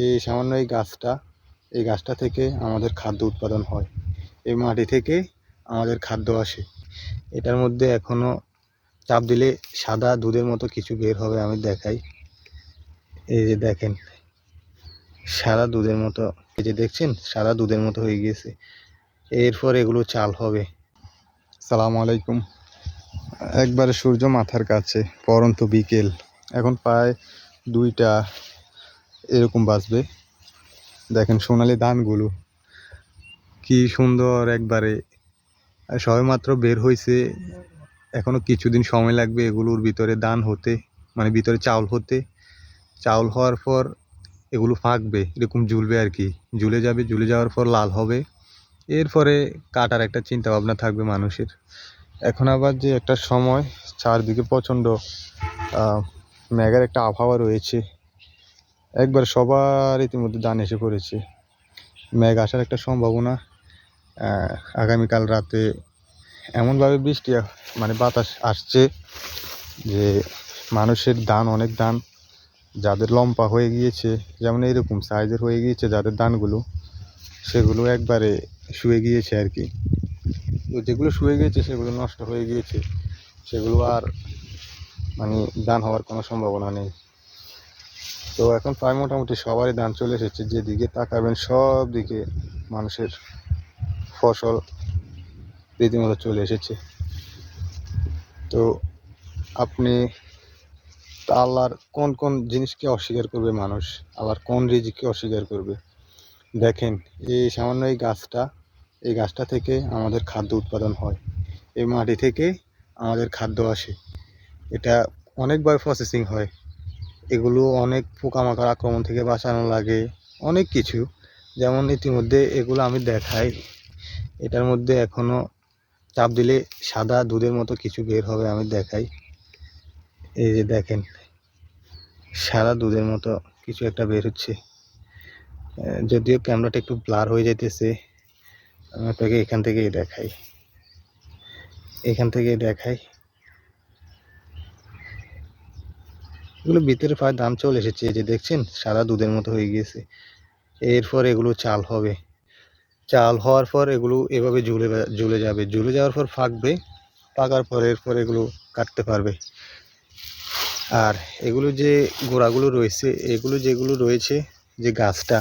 এই সামান্য এই গাছটা থেকে আমাদের খাদ্য উৎপাদন হয়। এই মাটি থেকে আমাদের খাদ্য আসে। এটার মধ্যে এখনো চাপ দিলে সাদা দুধের মতো কিছু বের হবে, আমি দেখাই। এই যে দেখেন, সাদা দুধের মতো, এই যে দেখছেন সাদা দুধের মতো হয়ে গিয়েছে। এরপর এগুলো চাল হবে। সালামু আলাইকুম। একবারে সূর্য মাথার কাছে, পরন্ত বিকেল, এখন প্রায় 2টা এরকম বাজবে। দেখেন সোনালি ধানগুলো কি সুন্দর, একবারে সবেমাত্র বের হয়েছে। এখনো কিছুদিন সময় লাগবে এগুলোর ভিতরে ধান হতে, মানে ভিতরে চাউল হতে। চাউল হওয়ার পর এগুলো পাকবে, এরকম ঝুলবে আর কি, ঝুলে যাবে। ঝুলে যাওয়ার পর লাল হবে। এরপরে কাটার একটা চিন্তা ভাবনা থাকবে মানুষের। এখন আবার যে একটা সময়, চারদিকে প্রচণ্ড মেঘের একটা আবহাওয়া রয়েছে। একবার সবার ইতিমধ্যে ধান এসে পড়েছে। মেঘ আসার একটা সম্ভাবনা। আগামীকাল রাতে এমনভাবে বৃষ্টি, মানে বাতাস আসছে যে মানুষের অনেক ধান যাদের লম্বা হয়ে গিয়েছে, যেমন এইরকম সাইজের হয়ে গিয়েছে যাদের ধানগুলো, সেগুলো একবারে শুয়ে গিয়েছে আর কি। তো যেগুলো শুয়ে গিয়েছে সেগুলো নষ্ট হয়ে গিয়েছে, সেগুলো আর মানে ধান হওয়ার কোনো সম্ভাবনা নেই। তো এখন প্রায় মোটামুটি সবারই ধান চলে এসেছে। যেদিকে তাকাবেন সব দিকে মানুষের ফসল রীতিমতো চলে এসেছে। তো আপনি আল্লাহর কোন কোন জিনিসকে অস্বীকার করবে মানুষ, আবার কোন রিজিককে অস্বীকার করবে? দেখেন, এই সামান্য এই গাছটা থেকে আমাদের খাদ্য উৎপাদন হয়। এই মাটি থেকে আমাদের খাদ্য আসে। এটা অনেকবার প্রসেসিং হয়। এগুলো অনেক পোকামাকড় আক্রমণ থেকে বাঁচানো লাগে, অনেক কিছু। যেমন ইতিমধ্যে এগুলো আমি দেখাই, এটার মধ্যে এখনো চাপ দিলে সাদা দুধের মতো কিছু বের হবে, আমি দেখাই। এই যে দেখেন, সাদা দুধের মতো কিছু একটা বের হচ্ছে। যদিও ক্যামেরাটা একটু ব্লার হয়ে যাইতেছে, আমি আপনাকে এখান থেকেই দেখাই। এগুলো ভিতরে প্রায় দাম চলে এসেছে। এই যে দেখছেন সাদা দুধের মতো হয়ে গিয়েছে। এরপর এগুলো চাল হবে। চাল হওয়ার পর এগুলো এভাবে ঝুলে যাবে। ঝুলে যাওয়ার পর পাকবে। পাকার পর এরপর এগুলো কাটতে পারবে। আর এগুলো যে গোড়াগুলো রয়েছে, যেগুলো রয়েছে, যে গাছটা,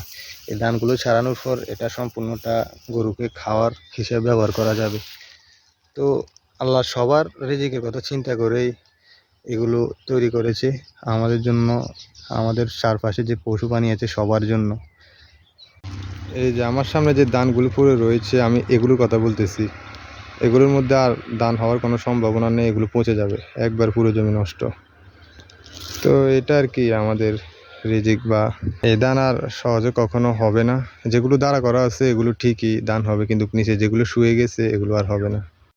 এই ধানগুলো ছাড়ানোর পর এটা সম্পূর্ণটা গরুকে খাওয়ার হিসেবে ব্যবহার করা যাবে। তো আল্লাহ সবার রিজিকের কথা চিন্তা করেই এগুলো তৈরি করেছে, আমাদের জন্য, আমাদের চারপাশে যে পশু প্রাণী আছে সবার জন্য। এই যে আমার সামনে যে ধানগুলো পড়ে রয়েছে, আমি এগুলোর কথা বলতেছি। এগুলোর মধ্যে আর ধান হওয়ার কোনো সম্ভাবনা নেই, এগুলো পচে যাবে, একবার পুরো জমি নষ্ট। তো এটা আর কি আমাদের রিজিক, বা এই ধান আর সহজে কখনো হবে না। যেগুলো দাঁড়া করা আছে এগুলো ঠিকই ধান হবে, কিন্তু নিচে যেগুলো শুয়ে গেছে এগুলো আর হবে না।